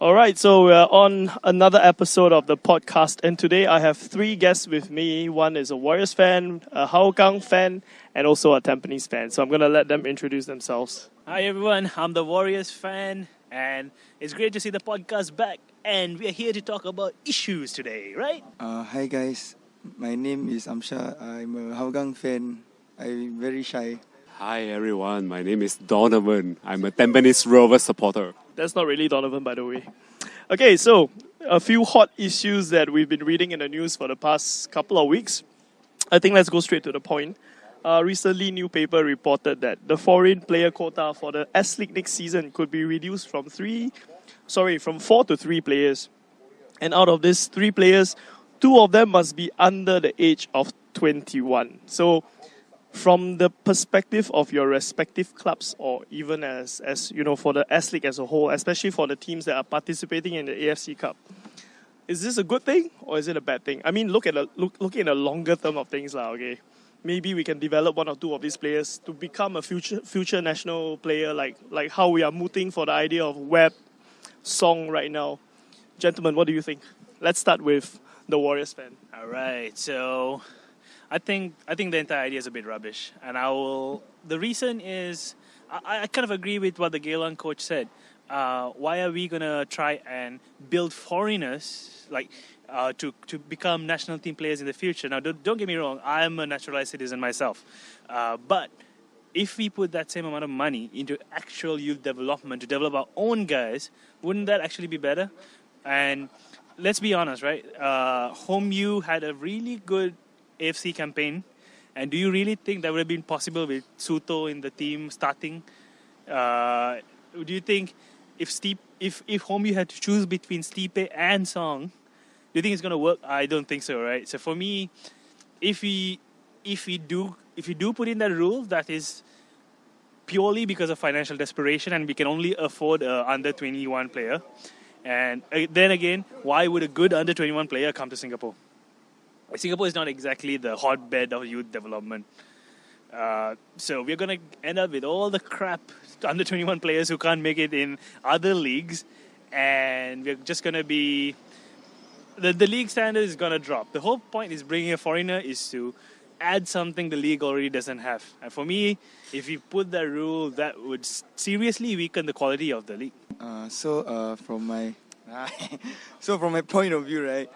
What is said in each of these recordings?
All right, so we're on another episode of the podcast, and today I have three guests with me. One is a Warriors fan, a Hougang fan, and also a Tampines fan. So I'm going to let them introduce themselves. Hi everyone, I'm the Warriors fan, and it's great to see the podcast back. And we're here to talk about issues today, right? Hi guys, my name is Amsha. I'm a Hougang fan. I'm very shy. Hi everyone, my name is Donovan. I'm a Tampines Rovers supporter. That's not really Donovan, by the way. Okay, so a few hot issues that we've been reading in the news for the past couple of weeks. I think let's go straight to the point. Recently, new paper reported that the foreign player quota for the S.League next season could be reduced from 4 to 3 players. And out of these 3 players, 2 of them must be under the age of 21. So, from the perspective of your respective clubs, or even as you know, for the S-League as a whole, especially for the teams that are participating in the AFC Cup, is this a good thing or is it a bad thing? I mean, looking at a longer term of things, okay. Maybe we can develop 1 or 2 of these players to become a future national player, like how we are mooting for the idea of Webb, Song right now. Gentlemen, what do you think? Let's start with the Warriors fan. All right, so I think the entire idea is a bit rubbish, and the reason is I kind of agree with what the Geylang coach said. Why are we gonna try and build foreigners to become national team players in the future? Now, don't get me wrong, I'm a naturalized citizen myself, but if we put that same amount of money into actual youth development to develop our own guys, wouldn't that actually be better? And let's be honest, right? Home U had a really good AFC campaign, and do you really think that would have been possible with Suto in the team starting? Do you think if Home U had to choose between Stipe and Song, do you think it's going to work? I don't think so, right? So for me, if we do put in that rule, that is purely because of financial desperation, and we can only afford a under 21 player. And then again, why would a good under 21 player come to Singapore? Singapore is not exactly the hotbed of youth development. So we're going to end up with all the crap under 21 players who can't make it in other leagues, and we're just going to be... The league standard is going to drop. The whole point is bringing a foreigner is to add something the league already doesn't have. And for me, if you put that rule, that would seriously weaken the quality of the league. From my point of view, right,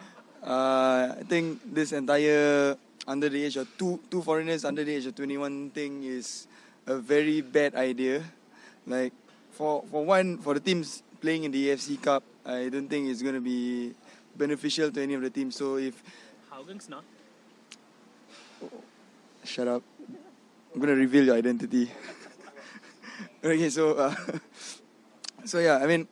I think this entire under the age of two foreigners under the age of 21 thing is a very bad idea. Like for the teams playing in the AFC Cup, I don't think it's going to be beneficial to any of the teams. So if Hougang's not. Shut up. I'm going to reveal your identity. Okay, so yeah, I mean,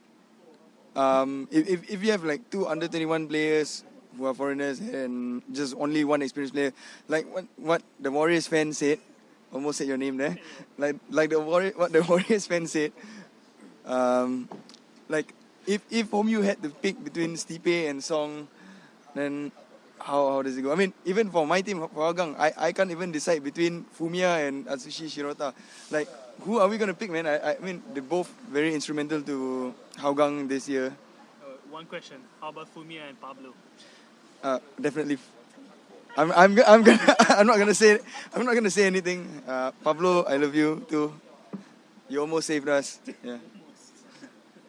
if you have like 2 under 21 players who are foreigners and just only 1 experienced player, like what the Warriors fan said, almost said your name there, what the Warriors fan said, like if Home U had to pick between Stipe and Song, then how does it go? I mean, even for my team, for Hougang, I can't even decide between Fumiya and Atsushi Shirota. Like, who are we going to pick, man? I mean, they're both very instrumental to Hougang this year. One question: how about Fumiya and Pablo? Definitely. I'm not gonna say anything. Pablo, I love you too. You almost saved us. Yeah.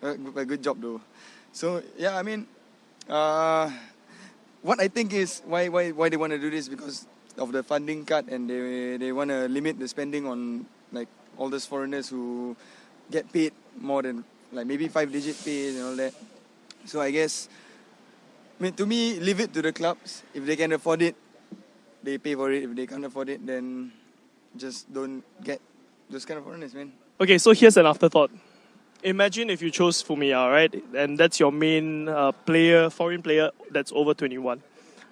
Good job though. So yeah, I mean, what I think is why they want to do this, because of the funding cut, and they want to limit the spending on like all those foreigners who get paid more than like maybe 5-digit pay and all that. So I guess, to me, leave it to the clubs. If they can afford it, they pay for it. If they can't afford it, then just don't get those kind of foreigners, man. Okay, so here's an afterthought. Imagine if you chose Fumiya, right? And that's your main foreign player that's over 21.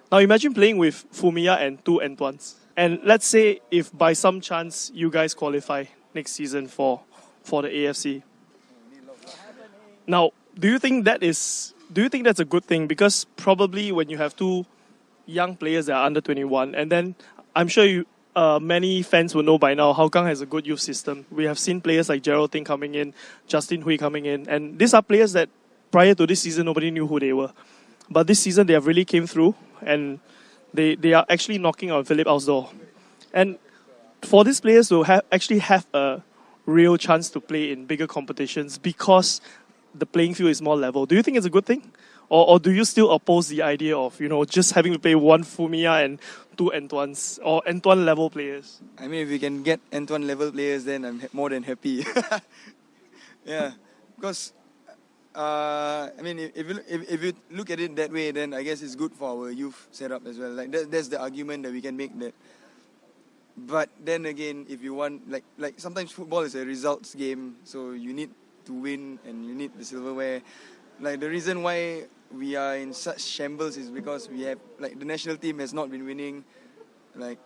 Now imagine playing with Fumiya and 2 Antoines. And let's say if by some chance you guys qualify next season for the AFC. Now, do you think that's a good thing? Because probably when you have 2 young players that are under 21, and then I'm sure many fans will know by now, Hougang has a good youth system. We have seen players like Gerald Ting coming in, Justin Hui coming in, and these are players that prior to this season, nobody knew who they were. But this season, they have really came through, and they are actually knocking on Philip Au's door. And for these players to actually have a real chance to play in bigger competitions because the playing field is more level, do you think it's a good thing? Or do you still oppose the idea of, just having to play one Fumiya and two Antoines or Antoine level players? I mean, if we can get Antoine level players, then I'm more than happy. Yeah, because I mean, if you look at it that way, then I guess it's good for our youth setup as well. Like that's the argument that we can make that. But then again, if you want, like sometimes football is a results game, so you need to win and you need the silverware. Like the reason why we are in such shambles is because we have, like, the national team has not been winning. Like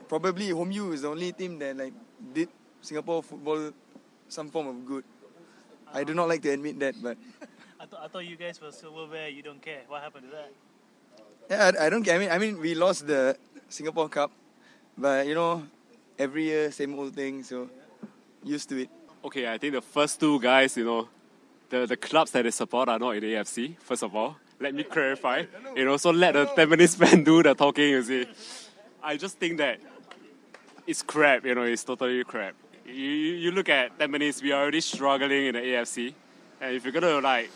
probably Home U is the only team that did Singapore football some form of good. I do not like to admit that, but I thought you guys were silverware. You don't care. What happened to that? yeah, I don't care. I mean, we lost the Singapore Cup, but every year same old thing. So used to it. Okay, I think the first two guys, the clubs that they support are not in the AFC, first of all. Let me clarify. So let the Tampines fan do the talking, you see. I just think that it's crap, it's totally crap. You look at Tampines, we are already struggling in the AFC. And if you're going to,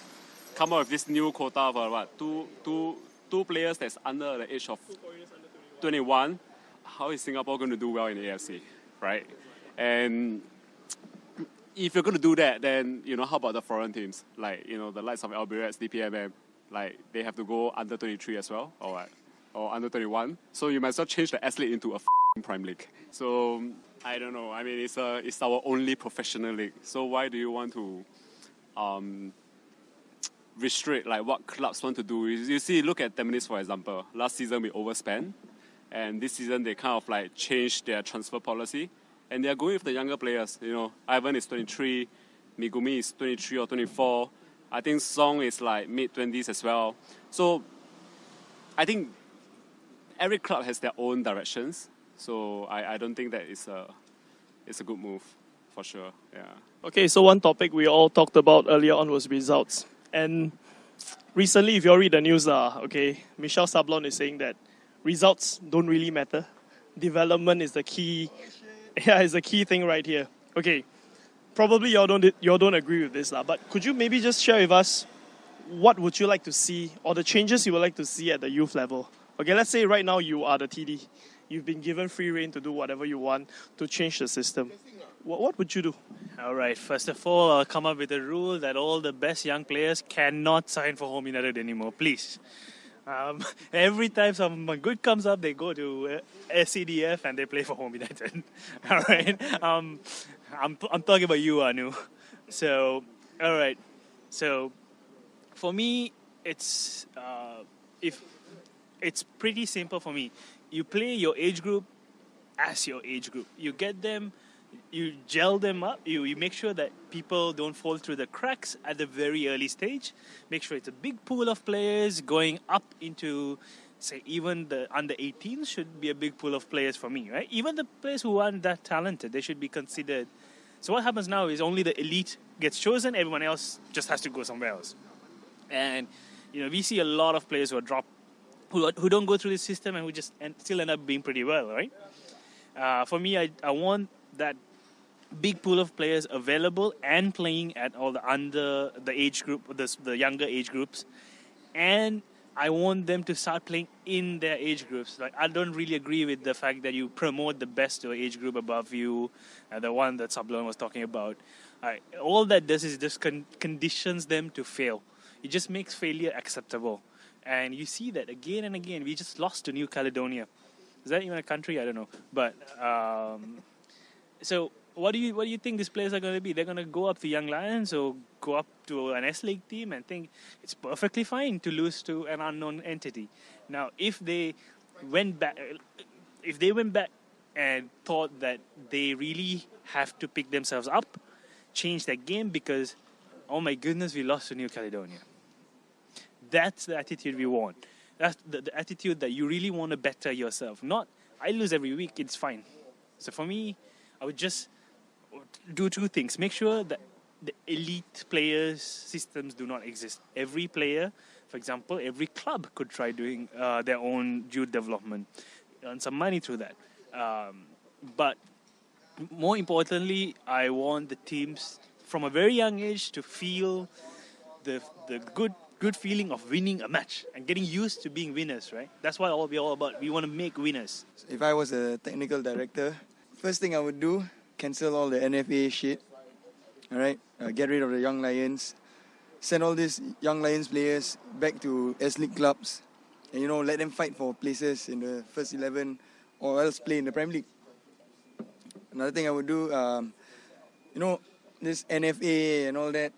come up with this new quota for, two players that's under the age of 21, how is Singapore going to do well in the AFC, right? And if you're going to do that, then, how about the foreign teams? The likes of Albirex, DPMM, they have to go under 23 as well, or what? Or under 21. So you might as well change the S.League into a Prime League. So, I don't know. I mean, it's our only professional league. So why do you want to restrict, what clubs want to do? You see, look at Tampines, for example. Last season, we overspent. And this season, they kind of, changed their transfer policy. And they're going with the younger players. Ivan is 23, Megumi is 23 or 24. I think Song is mid-20s as well. So I think every club has their own directions. So I don't think that it's a good move, for sure. Yeah. Okay, so one topic we all talked about earlier on was results. And recently, if you all read the news, Michel Sablon is saying that results don't really matter. Development is the key. Yeah, it's the key thing right here. Okay, probably you all don't agree with this, but could you maybe just share with us what would you like to see or the changes you would like to see at the youth level? Okay, let's say right now you are the TD. You've been given free rein to do whatever you want to change the system. What would you do? All right, first of all, I'll come up with a rule that all the best young players cannot sign for Home United anymore, please. Every time someone good comes up, they go to SCDF and they play for Home United. All right, I'm talking about you, Anu. So, all right. So, for me, it's pretty simple for me. You play your age group as your age group. You get them, you gel them up, you make sure that people don't fall through the cracks at the very early stage. Make sure it's a big pool of players going up into, say, even the under 18s should be a big pool of players for me, right? Even the players who aren't that talented, they should be considered. So what happens now is only the elite gets chosen, everyone else just has to go somewhere else. And, we see a lot of players who don't go through this system and who just still end up being pretty well, right? For me, I want that big pool of players available and playing at all the age group, the younger age groups, and I want them to start playing in their age groups. I don't really agree with the fact that you promote the best age group above you, the one that Sablon was talking about. All that does is just conditions them to fail. It just makes failure acceptable. And you see that again and again. We just lost to New Caledonia. Is that even a country? I don't know. But so what do you think these players are going to be? They're going to go up to Young Lions or go up to an S.League team and think it's perfectly fine to lose to an unknown entity. Now, if they went back and thought that they really have to pick themselves up, change their game because, oh my goodness, we lost to New Caledonia. That's the attitude we want. That's the attitude that you really want to better yourself. Not, I lose every week, it's fine. So for me, I would just do two things. Make sure that the elite players systems do not exist. Every player, for example, every club could try doing their own youth development, earn some money through that. But more importantly, I want the teams from a very young age to feel the good feeling of winning a match and getting used to being winners, right? That's what we're all about. We want to make winners. If I was a technical director, first thing I would do, cancel all the NFA shit. All right, get rid of the young lions, send all these young lions players back to S.League clubs, and let them fight for places in the first 11, or else play in the Premier League. Another thing I would do, this NFA and all that,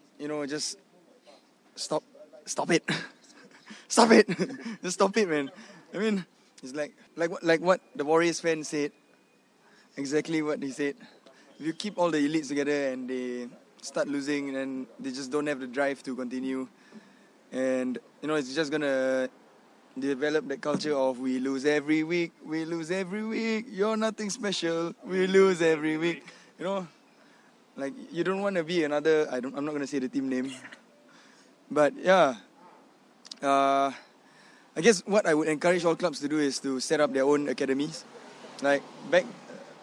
just stop it, stop it, just stop it, man. I mean, it's like what the Warriors fan said, exactly what he said. If you keep all the elites together and they start losing, and they just don't have the drive to continue, and it's just gonna develop that culture of we lose every week, you're nothing special, we lose every week. Like you don't want to be another. I'm not gonna say the team name, but yeah. I guess what I would encourage all clubs to do is to set up their own academies. Like back,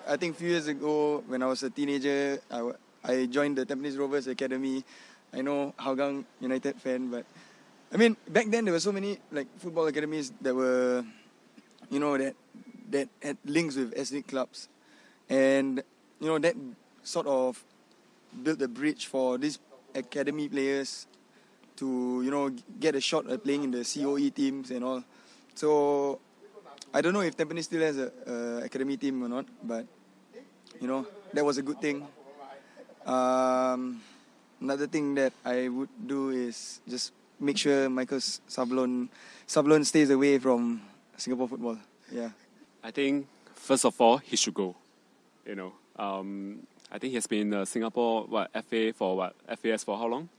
I think a few years ago when I was a teenager, I joined the Tampines Rovers Academy. I know Hougang United fan, but I mean back then there were so many like football academies that were, that had links with S.League clubs, and that sort of built a bridge for these academy players to get a shot at playing in the COE teams and all. So I don't know if Tampines still has a academy team or not, but that was a good thing. Another thing that I would do is just make sure Michael Sablon stays away from Singapore football. Yeah. I think first of all he should go. I think he has been in Singapore FAS for how long?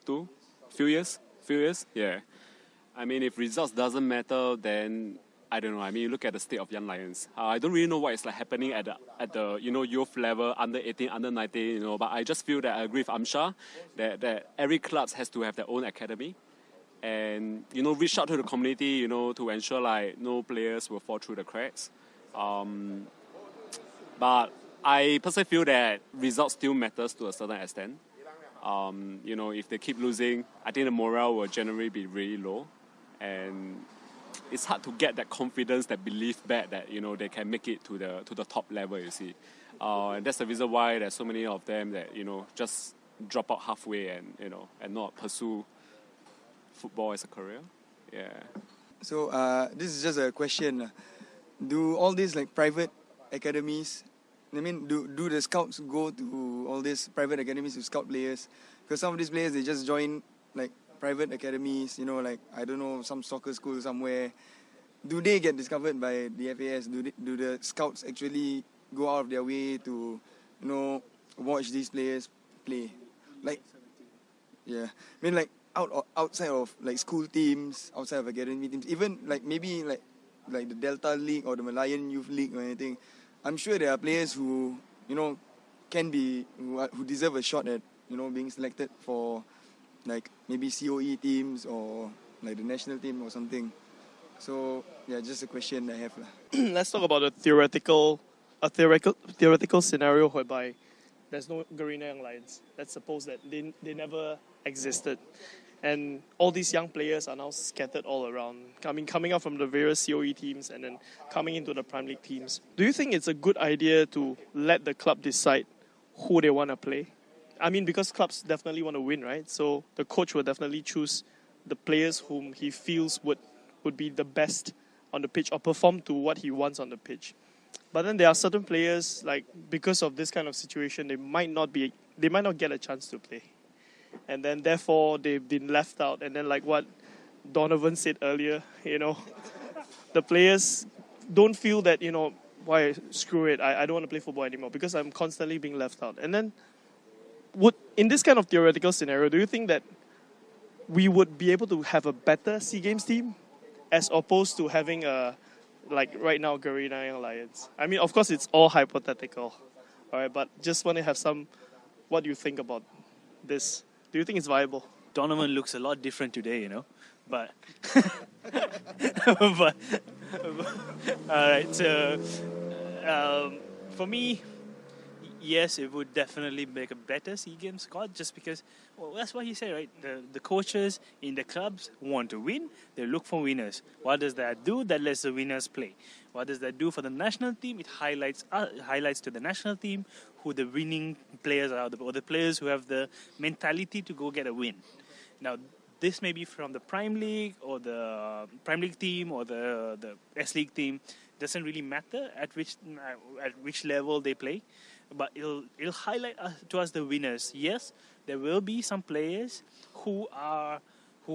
Few years. Yeah. I mean, if results doesn't matter, then I don't know. I mean, look at the state of young lions. I don't really know what is like happening at the youth level, under 18, under 19. But I just feel that I agree with Amsha that every club has to have their own academy, and reach out to the community, to ensure like no players will fall through the cracks. But I personally feel that results still matters to a certain extent. If they keep losing, I think the morale will generally be really low, and it's hard to get that confidence, that belief back that they can make it to the top level. You see, and that's the reason why there's so many of them that just drop out halfway and not pursue football as a career. Yeah. So this is just a question. Do all these like private academies, I mean, do the scouts go to all these private academies to scout players? Because some of these players, they just join like private academies, like, I don't know, some soccer school somewhere. Do they get discovered by the FAS? Do the scouts actually go out of their way to, watch these players play? Like, yeah. I mean, like, outside of like school teams, outside of academy teams, even like maybe like the Delta League or the Malayan Youth League or anything, I'm sure there are players who who deserve a shot at being selected for like maybe COE teams or like the national team or something. So yeah, just a question I have. Let's talk about a theoretical scenario whereby there's no Garena Young Lions. Let's suppose that they never existed, and all these young players are now scattered all around, coming out from the various COE teams and then coming into the Prime League teams. Do you think it's a good idea to let the club decide who they want to play? I mean, because clubs definitely want to win, right? So the coach will definitely choose the players whom he feels would be the best on the pitch or perform to what he wants on the pitch. But then there are certain players, like, because of this kind of situation, they might not get a chance to play. And then therefore they've been left out. And then like what Donovan said earlier, the players don't feel that, why screw it, I don't want to play football anymore because I'm constantly being left out. And then in this kind of theoretical scenario, do you think that we would be able to have a better SEA Games team as opposed to having like right now, Garena Young Lions? I mean, of course, it's all hypothetical, all right, but just want to have what do you think about this Do you think it's viable? Donovan looks a lot different today, you know. But, but all right. So for me, yes, it would definitely make a better SEA Games squad just because, well, that's what he said, right? The coaches in the clubs want to win. They look for winners. What does that do? That lets the winners play. What does that do for the national team? It highlights to the national team who the winning players are, or the players who have the mentality to go get a win. Now, this may be from the Prime League or the Prime League team or the S.League team. Doesn't really matter at which level they play, but it'll highlight to us the winners. Yes, there will be some players who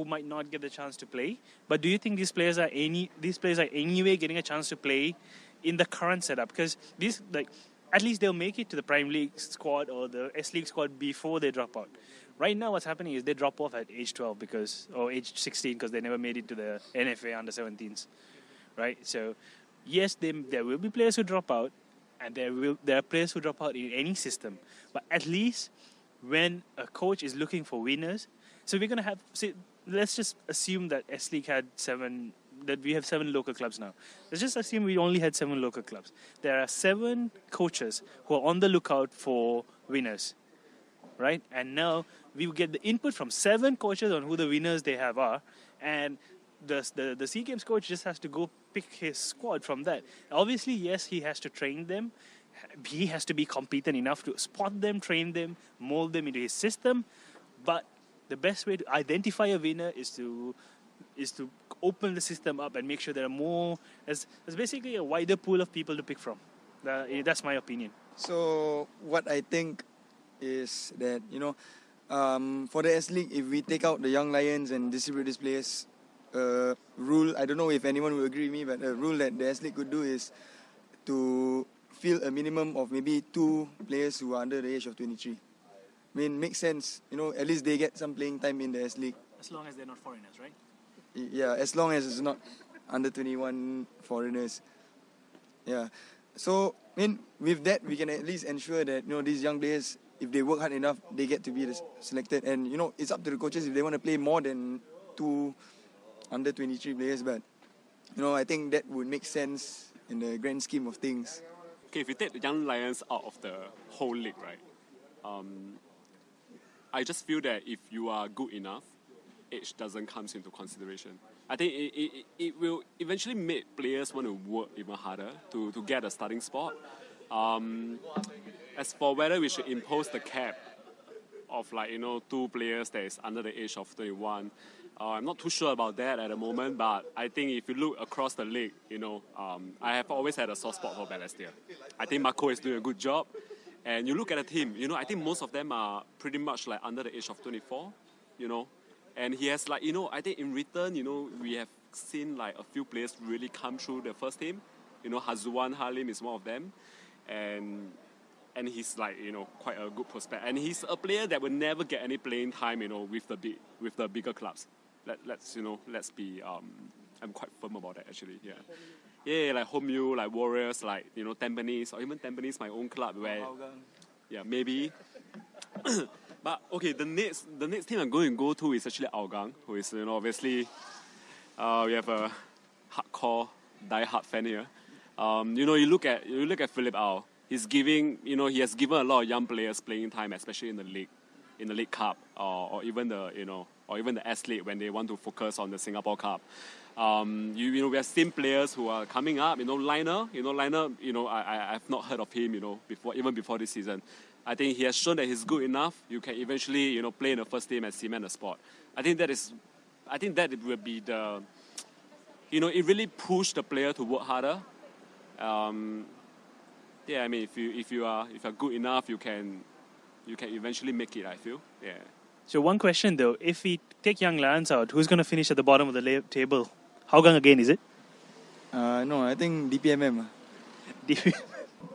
might not get the chance to play. But do you think these players are anyway getting a chance to play in the current setup? Because at least they'll make it to the Prime League squad or the S.League squad before they drop out. Right now, what's happening is they drop off at age 12 or age 16 because they never made it to the NFA under-17s, right? So, yes, there will be players who drop out, and there are players who drop out in any system. But at least when a coach is looking for winners, so we're gonna let's just assume that S.League had that we have 7 local clubs now. Let's just assume we only had 7 local clubs. There are 7 coaches who are on the lookout for winners, right? And now we will get the input from 7 coaches on who the winners they have are, and the SEA Games coach just has to go pick his squad from that. Obviously, yes, he has to train them. He has to be competent enough to spot them, train them, mold them into his system. But the best way to identify a winner is to open the system up and make sure there are more. There's basically a wider pool of people to pick from. That's my opinion. So what I think is that, for the S-League, if we take out the young lions and distribute these players, rule, I don't know if anyone will agree with me, but a rule that the S-League could do is to fill a minimum of maybe 2 players who are under the age of 23. I mean, makes sense. At least they get some playing time in the S-League. As long as they're not foreigners, right? Yeah, as long as it's not under 21 foreigners. Yeah. So, with that, we can at least ensure that, these young players, if they work hard enough, they get to be selected. And, it's up to the coaches if they want to play more than 2 under 23 players. But, I think that would make sense in the grand scheme of things. Okay, if you take the young lions out of the whole league, right? I just feel that if you are good enough, age doesn't come into consideration. I think it will eventually make players want to work even harder to get a starting spot. As for whether we should impose the cap of 2 players that is under the age of 21, I'm not too sure about that at the moment, but I think if you look across the league, I have always had a soft spot for Balestier. I think Marco is doing a good job. And you look at the team, I think most of them are pretty much under the age of 24, And he has I think in return, we have seen a few players really come through the first team. Hazuan Halim is one of them. And he's quite a good prospect. And he's a player that will never get any playing time, with the bigger clubs. Let's be I'm quite firm about that actually. Yeah. Yeah, like Home U, like Warriors, Tampines, or even Tampines, my own club where yeah, maybe. But okay, the next team I'm going to go to is actually Hougang, who is obviously we have a hardcore die-hard fan here. You look at Philip Au. He's giving he has given a lot of young players playing time, especially in the League Cup or even the S-League when they want to focus on the Singapore Cup. We have seen players who are coming up. Liner. I have not heard of him. Before this season. I think he has shown that he's good enough. You can eventually, play in the first team and cement the spot. I think that it will be the, it really pushed the player to work harder. Yeah, I mean, if you are good enough, you can eventually make it. I feel, yeah. So one question though, if we take Young Lions out, who's going to finish at the bottom of the table? Hougang again, is it? No, I think DPMM.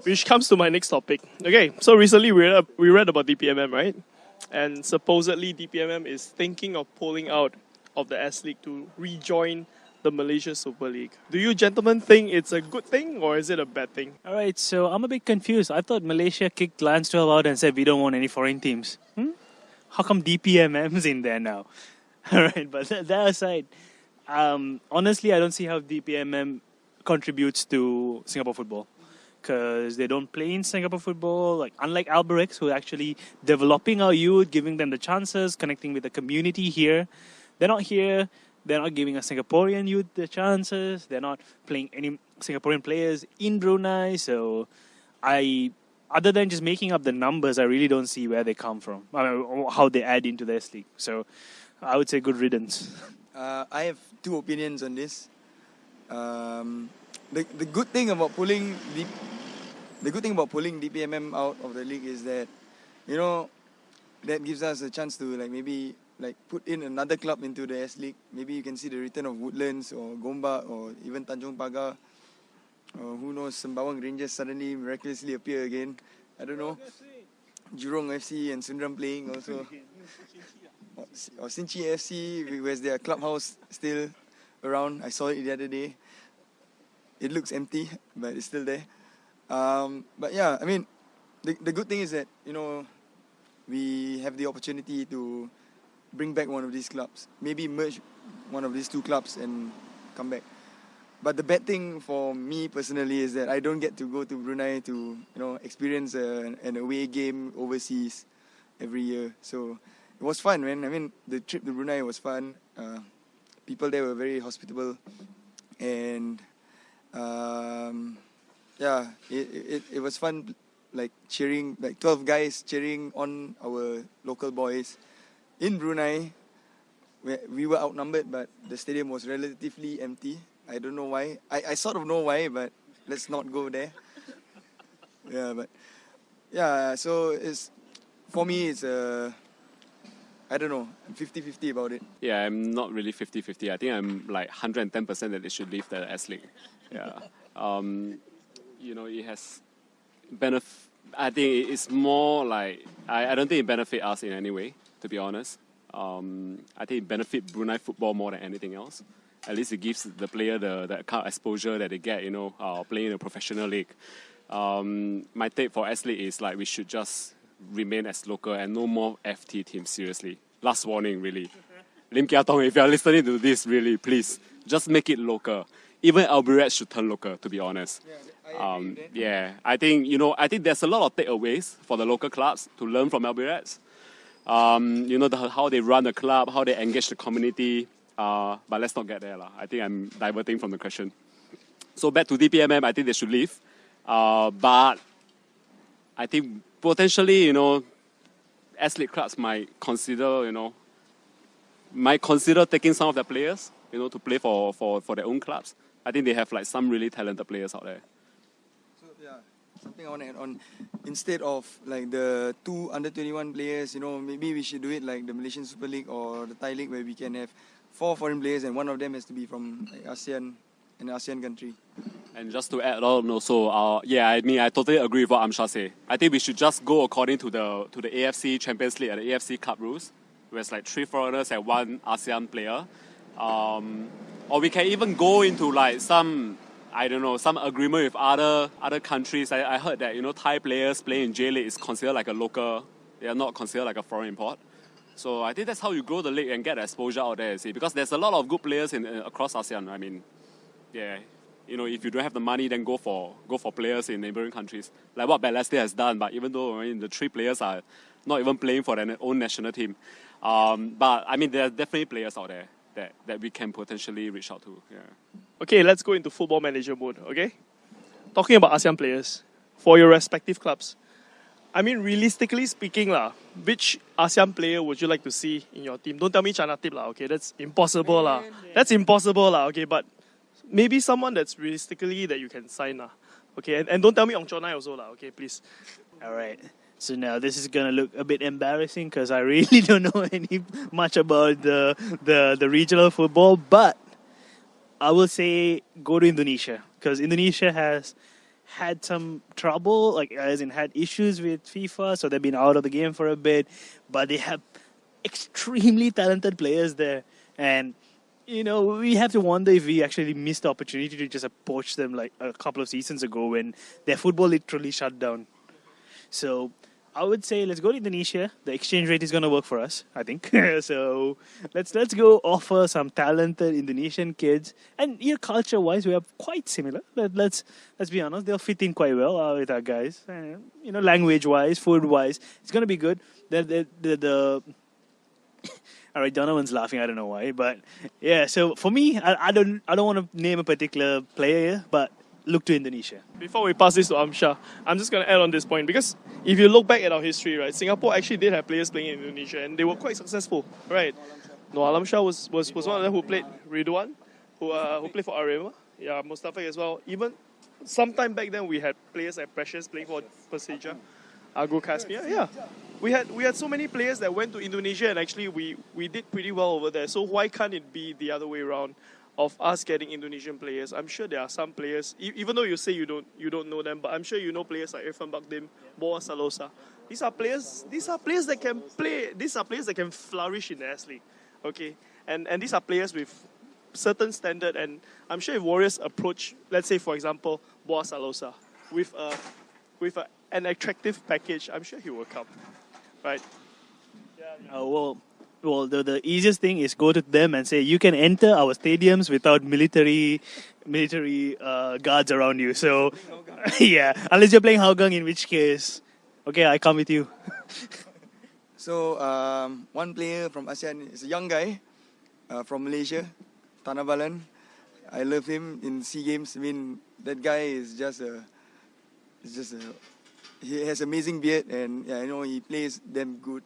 Which comes to my next topic. Okay, so recently we read about DPMM, right? And supposedly DPMM is thinking of pulling out of the S-League to rejoin the Malaysia Super League. Do you gentlemen think it's a good thing or is it a bad thing? All right, so I'm a bit confused. I thought Malaysia kicked Lions 12 out and said we don't want any foreign teams. how come DPMM's in there now? All right, but that aside, honestly, I don't see how DPMM contributes to Singapore football, because they don't play in Singapore football. Like, unlike Albirex, who are actually developing our youth, giving them the chances, connecting with the community here. They're not here. They're not giving a Singaporean youth the chances. They're not playing any Singaporean players in Brunei. So, other than just making up the numbers, I really don't see where they come from, or how they add into the S-League. So, I would say good riddance. I have two opinions on this. The good thing about pulling DPMM out of the league is that, you know, that gives us a chance to maybe put in another club into the S-League. Maybe you can see the return of Woodlands or Gombak or even Tanjong Pagar. Or who knows, Sembawang Rangers suddenly miraculously appear again. I don't know. Jurong FC and Sundram playing also. Or Sinchi FC, where's their clubhouse still around? I saw it the other day. It looks empty, but it's still there. But yeah, I mean, the good thing is that, you know, we have the opportunity to bring back one of these clubs. Maybe merge one of these two clubs and come back. But the bad thing for me personally is that I don't get to go to Brunei to, you know, experience an away game overseas every year. So it was fun, man. I mean, the trip to Brunei was fun. People there were very hospitable, and yeah, it was fun. Cheering, 12 guys cheering on our local boys in Brunei. We were outnumbered, but the stadium was relatively empty. I don't know why. I sort of know why, but let's not go there. Yeah, but yeah. So for me, it's I don't know. I'm 50-50 about it. Yeah, I'm not really 50-50. I think I'm 110% that they should leave the S-League. Yeah. You know, it has I think it's more I don't think it benefits us in any way, to be honest. I think it benefits Brunei football more than anything else. At least it gives the player the kind of exposure that they get, you know, playing in a professional league. My take for S-League is we should just remain as local and no more FT teams, seriously. Last warning, really. Lim Kia Tong, if you are listening to this, really, please, just make it local. Even Albirex should turn local, to be honest. Yeah, I agree with that. Yeah, I think there's a lot of takeaways for the local clubs to learn from Albirex. You know, how they run the club, how they engage the community. But let's not get there. I think I'm diverting from the question. So back to DPMM, I think they should leave. But I think potentially, you know, S-League clubs might consider taking some of their players, you know, to play for their own clubs. I think they have some really talented players out there. So yeah, something I want to add on. Instead of the two under-21 players, you know, maybe we should do it like the Malaysian Super League or the Thai League, where we can have 4 foreign players and one of them has to be from ASEAN, an ASEAN country. And just to add on also, yeah, I mean, I totally agree with what Amshar said. I think we should just go according to the AFC Champions League and the AFC Cup rules, where it's 3 foreigners and 1 ASEAN player. Or we can even go into some agreement with other countries. I heard that, you know, Thai players playing in J-League is considered like a local. They are not considered like a foreign import. So I think that's how you grow the league and get exposure out there, see, because there's a lot of good players across ASEAN. I mean, yeah, you know, if you don't have the money, then go for players in neighboring countries, like what Balestier has done. But even though, I mean, the 3 players are not even playing for their own national team, but I mean, there are definitely players out there that we can potentially reach out to. Yeah. Okay, let's go into football manager mode, okay? Talking about ASEAN players, for your respective clubs, I mean, realistically speaking, which ASEAN player would you like to see in your team? Don't tell me Chana Tip, okay? That's impossible, That's impossible, okay? But maybe someone that's realistically that you can sign, okay? And don't tell me Ong Chonai also, okay? Please. All right. So now this is gonna look a bit embarrassing because I really don't know much about the regional football, but I will say go to Indonesia, because Indonesia has had some trouble, as in had issues with FIFA, so they've been out of the game for a bit, but they have extremely talented players there, and you know, we have to wonder if we actually missed the opportunity to just approach them a couple of seasons ago when their football literally shut down. So I would say let's go to Indonesia. The exchange rate is going to work for us, I think. So let's go offer some talented Indonesian kids. And culture-wise, we are quite similar. Let's be honest, they'll fit in quite well with our guys. Language-wise, food-wise, it's going to be good. The all right, Donovan's laughing. I don't know why, but yeah. So for me, I don't want to name a particular player, but look to Indonesia. Before we pass this to Amsha, I'm just going to add on this point because if you look back at our history, right, Singapore actually did have players playing in Indonesia and they were quite successful, right? No, Alamshah was one of them who played Ridwan, who played for Arema. Yeah, Mustafa as well. Even sometime back then we had players like Precious playing for Persija, Agro Caspia. Yeah, we had so many players that went to Indonesia and actually we did pretty well over there. So why can't it be the other way around? Of us getting Indonesian players, I'm sure there are some players. Even though you say you don't know them, but I'm sure you know players like Irfan Bakdim, Boa Salosa. These are players that can play. These are players that can flourish in the S.League. Okay, and these are players with certain standard. And I'm sure if Warriors approach, let's say for example, Boa Salosa with an attractive package, I'm sure he will come, right? Well, the easiest thing is go to them and say you can enter our stadiums without military guards around you. So, yeah, unless you're playing Hougang, in which case, okay, I come with you. So one player from ASEAN is a young guy from Malaysia, Tanabalan. I love him in SEA Games. I mean, that guy is he has amazing beard and yeah, he plays damn good.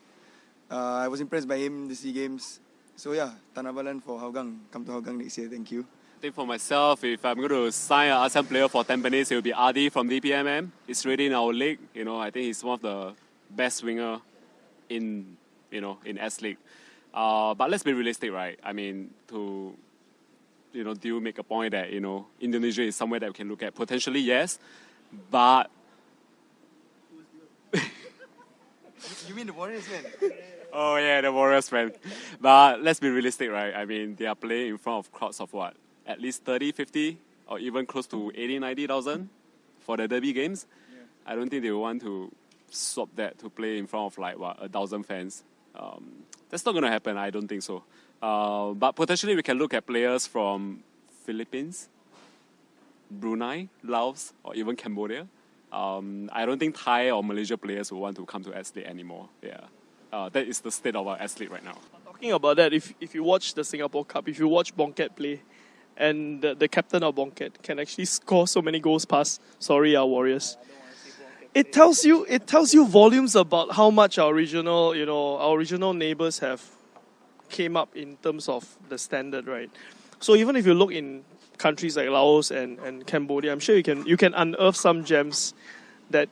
I was impressed by him in the SEA Games. So yeah, Tanabalan for Hougang. Come to Hougang next year. Thank you. I think for myself, if I'm going to sign an ASEAN player for Tampines, it will be Adi from DPMM. He's really in our league. I think he's one of the best winger in S.League. But let's be realistic, right? I mean, do you make a point that Indonesia is somewhere that we can look at? Potentially, yes, but. You mean the Warriors, man? Oh yeah, the Warriors, man. But let's be realistic, right? I mean, they are playing in front of crowds of what? At least 30, 50, or even close to 80, 90,000 for the derby games. Yeah. I don't think they will want to swap that to play in front of 1,000 fans. That's not going to happen. I don't think so. But potentially we can look at players from Philippines, Brunei, Laos, or even Cambodia. I don't think Thai or Malaysia players will want to come to S.League anymore. Yeah, that is the state of our S.League right now. Talking about that, if you watch the Singapore Cup, if you watch Bongket play, and the captain of Bongket can actually score so many goals past, our Warriors. It tells you volumes about how much our regional neighbours have came up in terms of the standard, right? So even if you look in countries like Laos and Cambodia, I'm sure you can unearth some gems that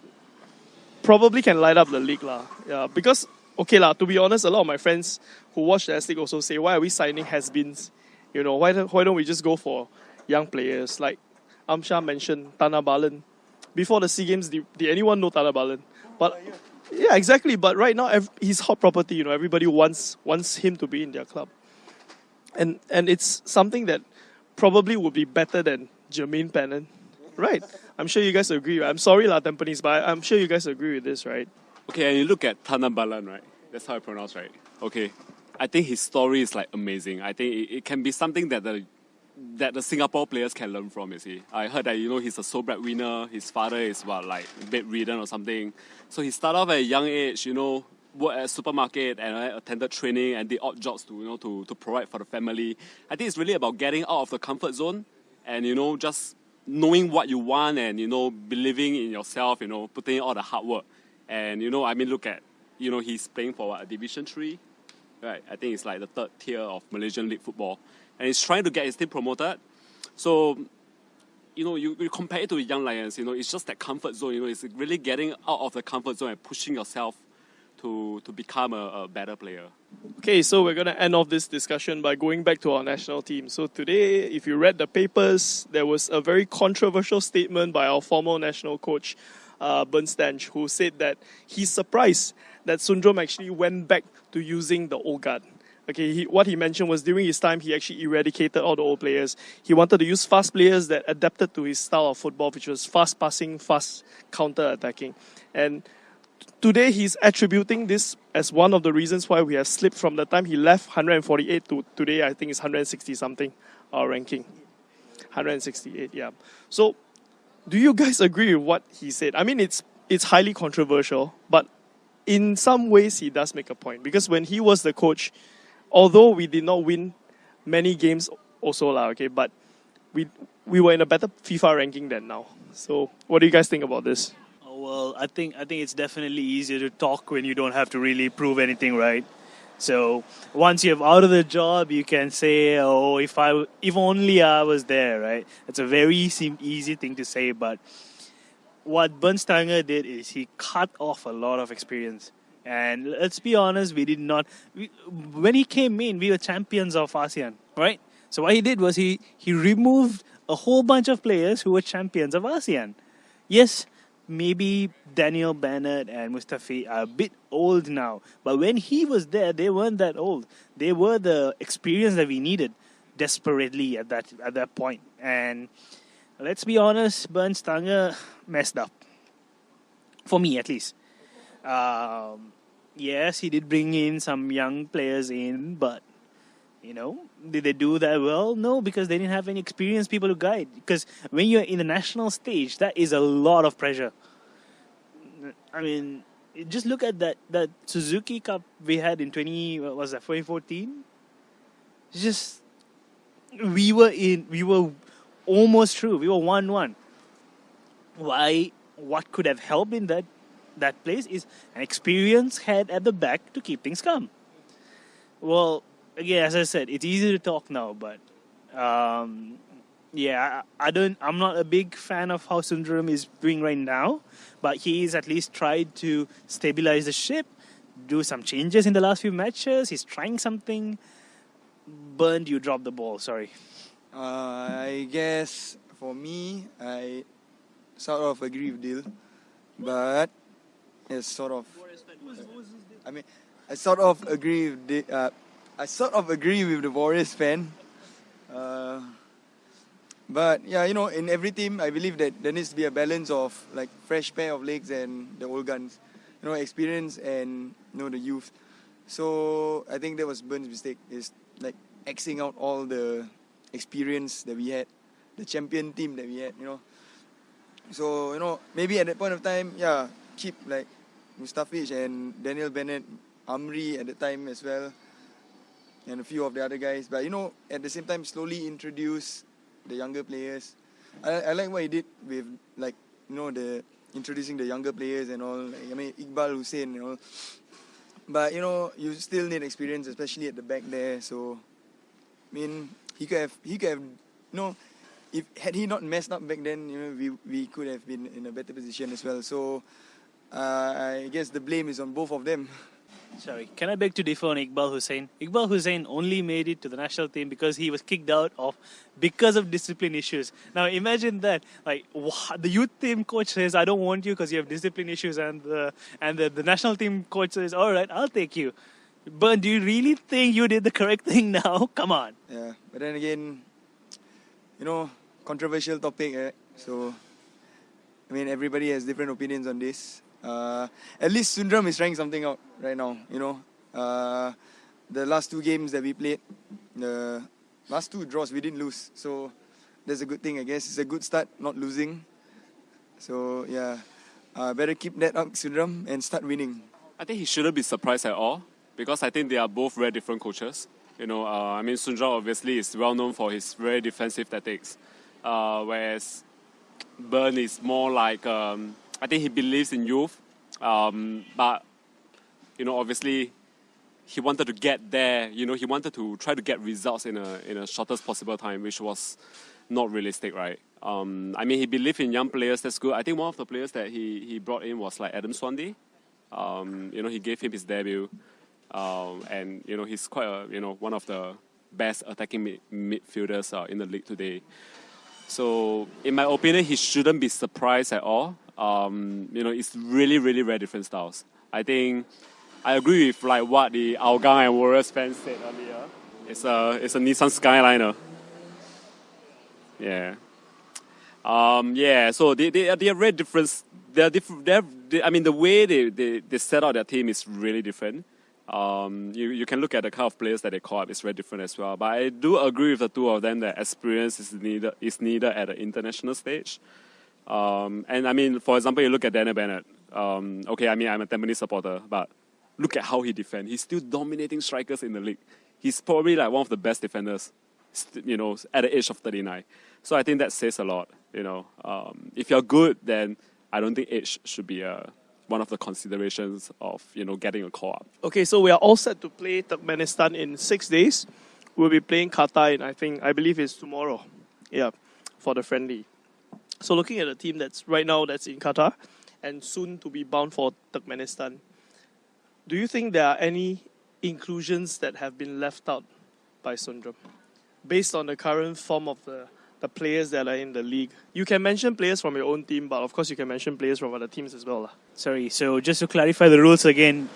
probably can light up the league lah. Yeah, because to be honest, a lot of my friends who watch the S.League also say, why are we signing has-beens? Why don't we just go for young players like Amsha mentioned Tanah Balan. Before the SEA Games, did anyone know Tanah Balan? But yeah, exactly. But right now, he's hot property. Everybody wants him to be in their club, and it's something that probably would be better than Jermaine Pennant, right? I'm sure you guys agree. I'm sorry, Tampines, but I'm sure you guys agree with this, right? Okay, and you look at Tanah Balan, right? That's how I pronounce, right? Okay, I think his story is amazing. I think it can be something that the Singapore players can learn from. You see, I heard that he's a sole breadwinner. His father is bedridden or something. So he started off at a young age. Worked at a supermarket and attended training and did odd jobs to provide for the family. I think it's really about getting out of the comfort zone and just knowing what you want and believing in yourself. Putting in all the hard work. And look at he's playing for a Division 3, right? I think it's the third tier of Malaysian League football, and he's trying to get his team promoted. So you compare it to Young Lions. It's just that comfort zone. It's really getting out of the comfort zone and pushing yourself to become a better player. Okay, so we're going to end off this discussion by going back to our national team. So today, if you read the papers, there was a very controversial statement by our former national coach, Bernstanch, who said that he's surprised that Sundram actually went back to using the old guard. Okay, what he mentioned was during his time, he actually eradicated all the old players. He wanted to use fast players that adapted to his style of football, which was fast passing, fast counter-attacking. And today he's attributing this as one of the reasons why we have slipped from the time he left 148 to today. I think it's 160 something our ranking. 168, yeah. So, do you guys agree with what he said? I mean, it's highly controversial, but in some ways he does make a point, because when he was the coach, although we did not win many games also okay, but we were in a better FIFA ranking than now. So, what do you guys think about this? Well, I think it's definitely easier to talk when you don't have to really prove anything, right? So once you're out of the job, you can say, "Oh, if only I was there," right? It's a very easy thing to say, but what Bernsteiner did is he cut off a lot of experience. And let's be honest, when he came in, we were champions of ASEAN, right? So what he did was he removed a whole bunch of players who were champions of ASEAN. Yes, maybe Daniel Bennett and Mustafi are a bit old now, but when he was there, they weren't that old. They were the experience that we needed desperately at that point. And let's be honest, Bernsteiner messed up. For me, at least. Yes, he did bring in some young players in, but did they do that well? No, because they didn't have any experienced people to guide. Because when you're in the national stage, that is a lot of pressure. I mean, just look at that Suzuki Cup we had in 2014. It's just we were almost through. We were 1-1. Why? What could have helped in that place is an experienced head at the back to keep things calm. Well, again, as I said, it's easy to talk now, but I'm not a big fan of how Sundaram is doing right now, but he's at least tried to stabilize the ship, do some changes in the last few matches. He's trying something. Bernd, you dropped the ball. Sorry. I guess for me, I sort of agree with Dil, but it's sort of. I mean, I sort of agree with the Warriors fan. But yeah, in every team, I believe that there needs to be a balance of like fresh pair of legs and the old guns, experience and the youth. So I think that was Burn's mistake, is like Xing out all the experience that we had, the champion team that we had, So maybe at that point of time, keep like Mustafic and Daniel Bennett, Amri at the time as well, and a few of the other guys. But at the same time, slowly introduce the younger players. I like what he did with the introducing the younger players and all. I mean, Iqbal Hussein and all. But you still need experience, especially at the back there. So I mean, he could have if had he not messed up back then, we could have been in a better position as well. So I guess the blame is on both of them. Sorry, can I beg to differ on Iqbal Hussein? Iqbal Hussein only made it to the national team because he was kicked out because of discipline issues. Now imagine that, like the youth team coach says, "I don't want you because you have discipline issues," and the national team coach says, "All right, I'll take you." But do you really think you did the correct thing now? Come on. Yeah, but then again, controversial topic, right? So I mean, everybody has different opinions on this. At least Sundaram is trying something out right now. The last two games that we played, the last two draws, we didn't lose. So that's a good thing, I guess. It's a good start, not losing. So yeah, better keep that up, Sundaram, and start winning. I think he shouldn't be surprised at all, because I think they are both very different coaches. I mean, Sundaram obviously is well known for his very defensive tactics, whereas Bernd is more like, I think he believes in youth, but obviously he wanted to get there. He wanted to try to get results in a shortest possible time, which was not realistic, right? I mean, he believed in young players. That's good. I think one of the players that he brought in was like Adam Swandi. He gave him his debut, and he's quite one of the best attacking midfielders in the league today. So, in my opinion, he shouldn't be surprised at all. It's really, really very different styles. I think I agree with like what the Hougang and Warriors fans said earlier. It's a Nissan Skyliner. Yeah. So they are very different they're different. I mean, the way they set out their team is really different. You can look at the kind of players that they call up; it's very different as well. But I do agree with the two of them that experience is needed at the international stage. And I mean, for example, you look at Daniel Bennett. Okay, I mean, I'm a Tampines supporter, but look at how he defends. He's still dominating strikers in the league. He's probably like one of the best defenders, you know, at the age of 39. So I think that says a lot. You know, if you're good, then I don't think age should be one of the considerations of, you know, getting a call up. Okay, so we are all set to play Turkmenistan in 6 days. We'll be playing Qatar in, I believe it's tomorrow. Yeah, for the friendly. So looking at the team that's in Qatar and soon to be bound for Turkmenistan, do you think there are any inclusions that have been left out by Sundram based on the current form of the players that are in the league? You can mention players from your own team, but of course you can mention players from other teams as well. Sorry, so just to clarify the rules again,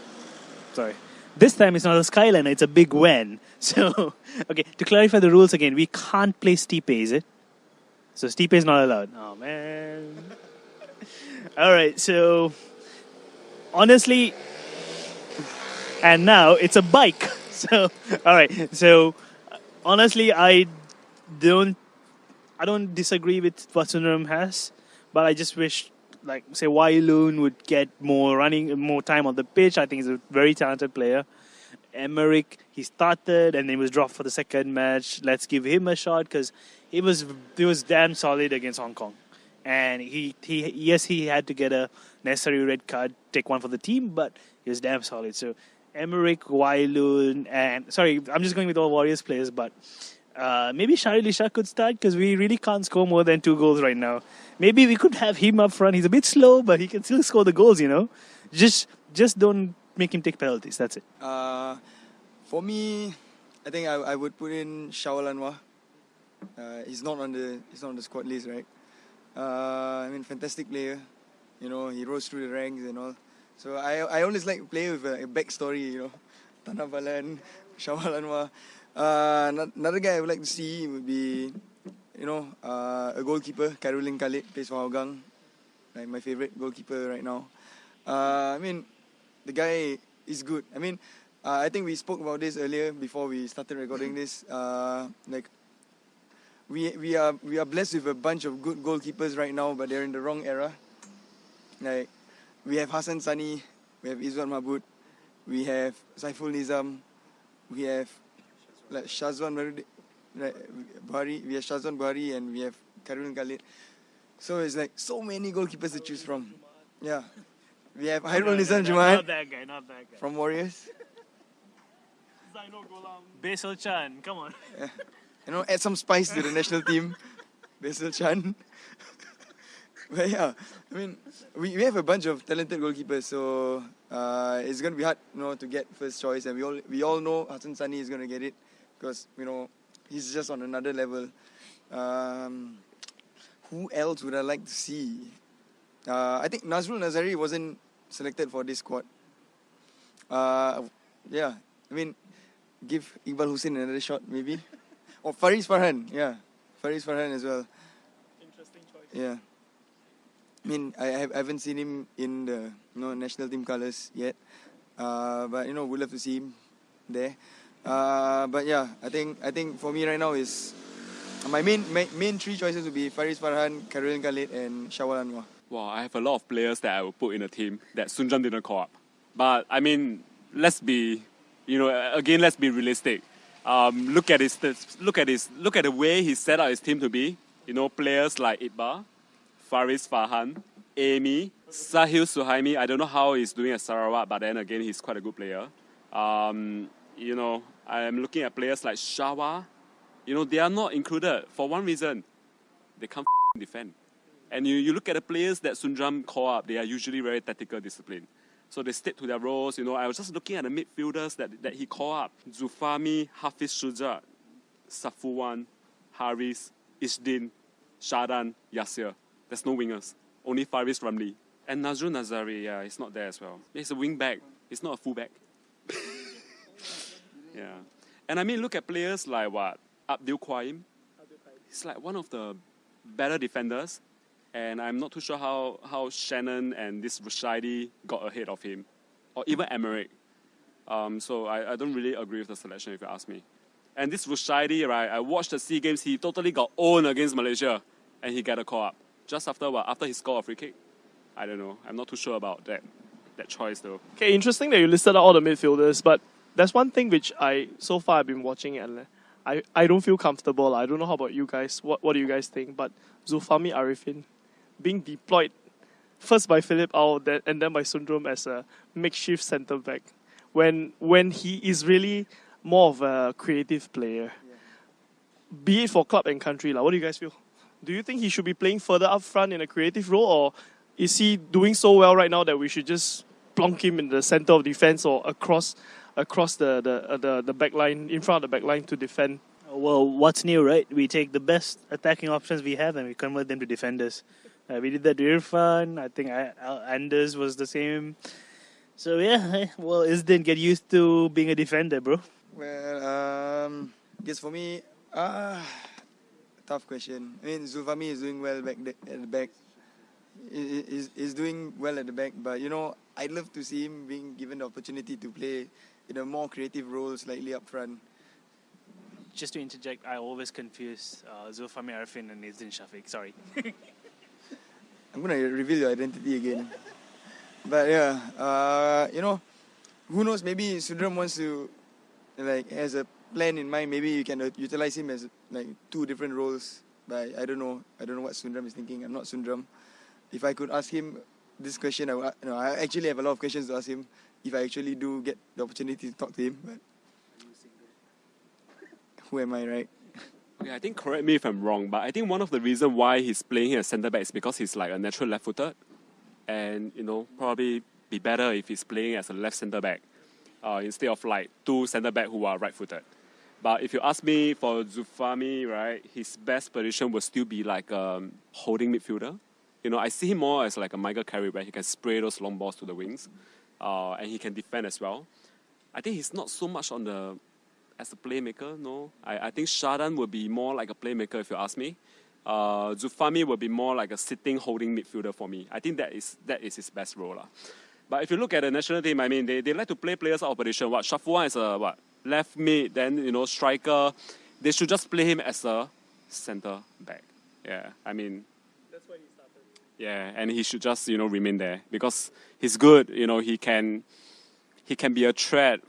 this time it's not a Skyliner, it's a big WAN. So, okay, to clarify the rules again, we can't play Stipe, is it? So Stipe is not allowed. Oh, man. All right, so honestly, and now it's a bike. So, all right, so honestly, I don't disagree with what Sundaram has, but I just wish, like, say, Wailun would get more time on the pitch. I think he's a very talented player. Emmerich, he started and then was dropped for the second match. Let's give him a shot because he was damn solid against Hong Kong. And he had to get a necessary red card, take one for the team, but he was damn solid. So Emmerich, Wailun, and sorry, I'm just going with all Warriors players, but maybe Shahil Ishaq could start because we really can't score more than 2 goals right now. Maybe we could have him up front. He's a bit slow, but he can still score the goals, you know. Just don't make him take penalties. That's it. For me, I think I would put in Shawal Anwar. He's not on the squad list, right? I mean, fantastic player. You know, he rose through the ranks and all. So I always like to play with a backstory, you know. Tanah Balan, Shawal Anwar. Another guy I would like to see would be, you know, a goalkeeper, Khairulin Khalid, plays for Hougang, like my favorite goalkeeper right now. I mean, the guy is good. I mean, I think we spoke about this earlier before we started recording this. Like, we are blessed with a bunch of good goalkeepers right now, but they're in the wrong era. Like, we have Hassan Sani, we have Izwan Mahmud, we have Saiful Nizam, we have like Shazwan Buhari, we have Shazwan Buhari, and we have Khairulin Khalid. So it's like so many goalkeepers to choose from. Yeah. We have Hairul Nizam Jumaat. Not that guy. From Warriors. Basil Chan, come on. Yeah. You know, add some spice to the national team. Basil Chan. But yeah, I mean, we have a bunch of talented goalkeepers, so it's going to be hard, you know, to get first choice. And we all know Hassan Sani is going to get it because, you know, he's just on another level. Who else would I like to see? I think Nazrul Nazari wasn't selected for this squad. Yeah, I mean, give Iqbal Hussein another shot, maybe. Or Faris Farhan, yeah. Faris Farhan as well. Interesting choice. Yeah. I mean, I haven't seen him in the national team colours yet. But, you know, we'd love to see him there. But yeah, I think for me right now is my main 3 choices would be Faris Farhan, Khairulin Khalid, and Shawal Anwar. Wow, I have a lot of players that I would put in a team that Sunjam didn't call up. But I mean, let's be realistic. Look at the way he set out his team to be. You know, players like Iqbal, Faris Farhan, Amy, Sahil Suhaimi. I don't know how he's doing at Sarawak, but then again, he's quite a good player. You know, I'm looking at players like Shawa. You know, they are not included for one reason: they can't defend. And you look at the players that Sunjam call up, they are usually very tactical discipline. So they stick to their roles. You know, I was just looking at the midfielders that he called up. Zufami, Hafiz Shuja, Safuwan, Haris, Ishdin, Shadan, Yasir. There's no wingers. Only Faris Ramli. And Nazrul Nazari, yeah, he's not there as well. He's a wing back. He's not a full back. Yeah. And I mean, look at players like Abdul Qaim. He's like one of the better defenders. And I'm not too sure how Shannon and this Rushaidi got ahead of him, or even Emmerich. So I don't really agree with the selection if you ask me. And this Rushaidi, right, I watched the SEA Games, he totally got owned against Malaysia, and he got a call up. Just after what? After he scored a free kick? I don't know. I'm not too sure about that choice though. Okay, interesting that you listed out all the midfielders, but there's one thing which so far I've been watching and I don't feel comfortable. I don't know how about you guys. What do you guys think? But Zulfahmi Arifin being deployed first by Philip Au and then by Sundram as a makeshift centre back when he is really more of a creative player. Be it for club and country. What do you guys feel? Do you think he should be playing further up front in a creative role, or is he doing so well right now that we should just plonk him in the centre of defence or across the back line, in front of the back line to defend? Well, what's new, right? We take the best attacking options we have and we convert them to defenders. We did that to Irfan. I think Anders was the same. So yeah, well, Isdin, get used to being a defender, bro. Well, I guess for me, tough question. I mean, Zulfahmi is doing well at the back. He's doing well at the back, but I'd love to see him being given the opportunity to play in a more creative role, slightly up front. Just to interject, I always confuse Zulfahmi Arifin and Isdin Shafiq. Sorry. I'm gonna reveal your identity again. But yeah, who knows? Maybe Sundram wants to, has a plan in mind. Maybe you can utilize him as two different roles. But I don't know. I don't know what Sundram is thinking. I'm not Sundram. If I could ask him this question, I actually have a lot of questions to ask him. If I actually do get the opportunity to talk to him, but who am I, right? Okay, I think, correct me if I'm wrong, but I think one of the reasons why he's playing here as centre back is because he's like a natural left-footed, and probably be better if he's playing as a left centre back instead of two centre back who are right-footed. But if you ask me, for Zulfahmi, right, his best position would still be holding midfielder. I see him more as like a Michael Carrick, where he can spray those long balls to the wings, and he can defend as well. I think he's not so much as a playmaker, no. I think Shadan would be more like a playmaker if you ask me. Zulfahmi would be more like a sitting, holding midfielder for me. I think that is his best role. But if you look at the national team, I mean, they like to play players out of position. Shafuan is a left mid, then striker. They should just play him as a centre back. Yeah, I mean, That's why he started. yeah, and he should just remain there because he's good. He can be a threat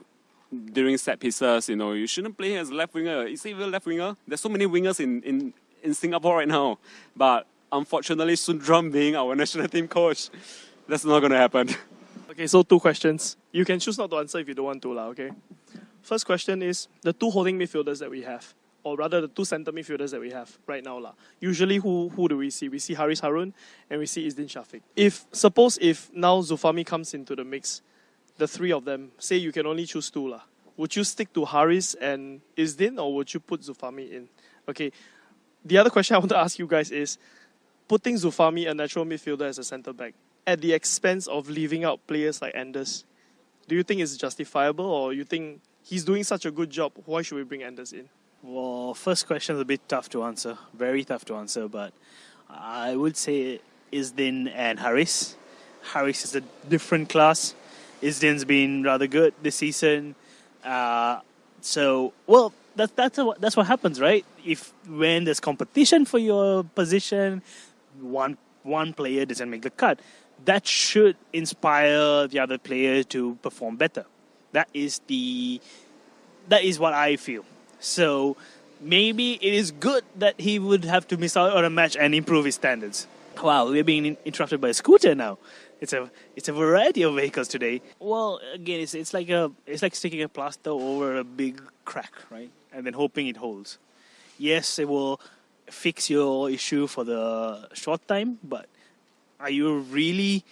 during set pieces. You shouldn't play him as a left winger. Is he even a left winger? There's so many wingers in Singapore right now, but unfortunately, Sundram being our national team coach, that's not going to happen. Okay, so 2 questions. You can choose not to answer if you don't want to, okay? First question is the 2 holding midfielders that we have, or rather the 2 centre midfielders that we have right now. Usually, who do we see? We see Haris Harun and we see Isdin Shafiq. Suppose if now Zulfahmi comes into the mix, the 3 of them, say you can only choose 2. Would you stick to Haris and Isdin, or would you put Zulfahmi in? Okay, the other question I want to ask you guys is, putting Zulfahmi, a natural midfielder, as a centre-back, at the expense of leaving out players like Anders, do you think it's justifiable, or you think he's doing such a good job, why should we bring Anders in? Well, first question is a bit tough to answer. Very tough to answer, but I would say Isdin and Haris. Haris is a different class. Isdin's been rather good this season. So that's what happens, right? When there's competition for your position, one player doesn't make the cut. That should inspire the other player to perform better. That is what I feel. So maybe it is good that he would have to miss out on a match and improve his standards. Wow, we're being interrupted by a scooter now. It's a variety of vehicles today. Well, again, it's like sticking a plaster over a big crack, right? And then hoping it holds. Yes, it will fix your issue for the short time, but are you really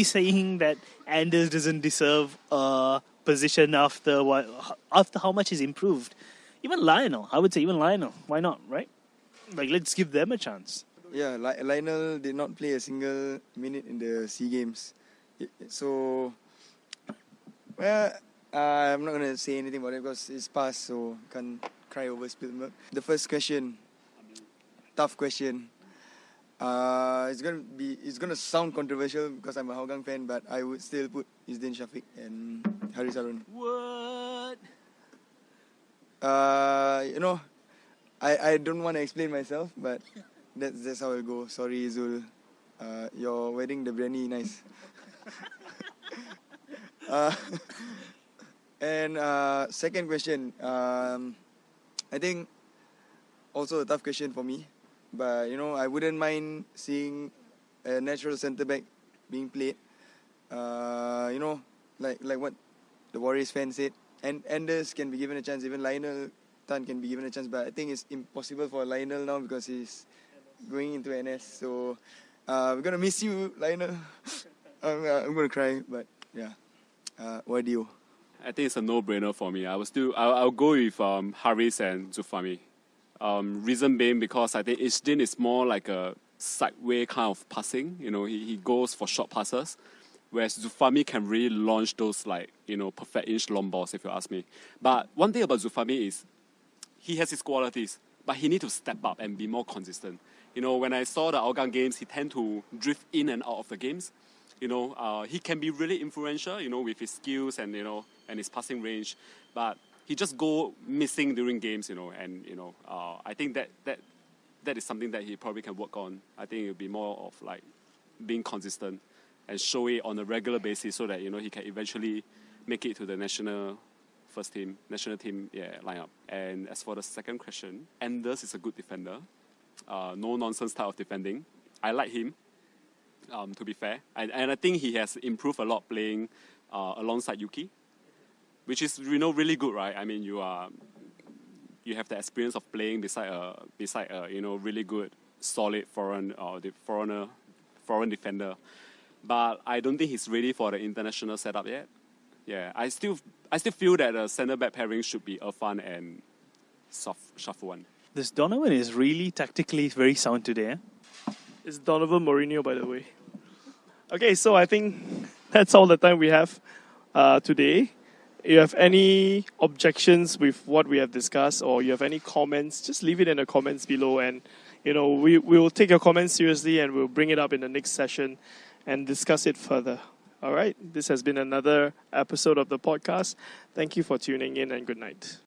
saying that Anders doesn't deserve a position after how much he's improved? Even Lionel, I would say even Lionel. Why not, right? Let's give them a chance. Yeah, Lionel did not play a single minute in the SEA Games. So, well, I'm not going to say anything about it because it's past, so can't cry over spilled milk. The first question, tough question. It's gonna sound controversial because I'm a Hougang fan, but I would still put Izzdin Shafiq and Haris Harun. What? You know, I don't want to explain myself, but that's how it go. Sorry, Zul. Your wedding, the biryani, nice. And second question. I think also a tough question for me, but you know, I wouldn't mind seeing a natural centre back being played. You know, like what the Warriors fan said, and Anders can be given a chance. Even Lionel Tan can be given a chance, but I think it's impossible for Lionel now because he's going into NS. So we're gonna miss you, Lionel. I'm gonna cry, but yeah. What do you? I think it's a no-brainer for me. I'll go with Haris and Zufami. Reason being because I think Izzdin is more like a sideway kind of passing. You know, he goes for short passes, whereas Zufami can really launch those like, you know, perfect inch long balls, if you ask me. But one thing about Zufami is he has his qualities, but he needs to step up and be more consistent. You know, when I saw the Hougang games, he tend to drift in and out of the games. You know, he can be really influential, you know, with his skills and, you know, and his passing range, but he just go missing during games, you know, and, you know, I think that is something that he probably can work on. I think it would be more of like being consistent and show it on a regular basis so that, you know, he can eventually make it to the national team lineup. And as for the second question, Anders is a good defender, no nonsense type of defending. I like him. To be fair, and I think he has improved a lot playing alongside Yuki, which is, you know, really good, right? I mean, you have the experience of playing beside a you know, really good solid foreign defender, but I don't think he's ready for the international setup yet. Yeah, I still feel that the centre back pairing should be Irfan and Shafuan. This Donovan is really tactically very sound today. It's Donovan Mourinho, by the way. Okay, so I think that's all the time we have today. If you have any objections with what we have discussed, or you have any comments, just leave it in the comments below, and you know, we will take your comments seriously and we'll bring it up in the next session and discuss it further. All right, this has been another episode of the podcast. Thank you for tuning in, and good night.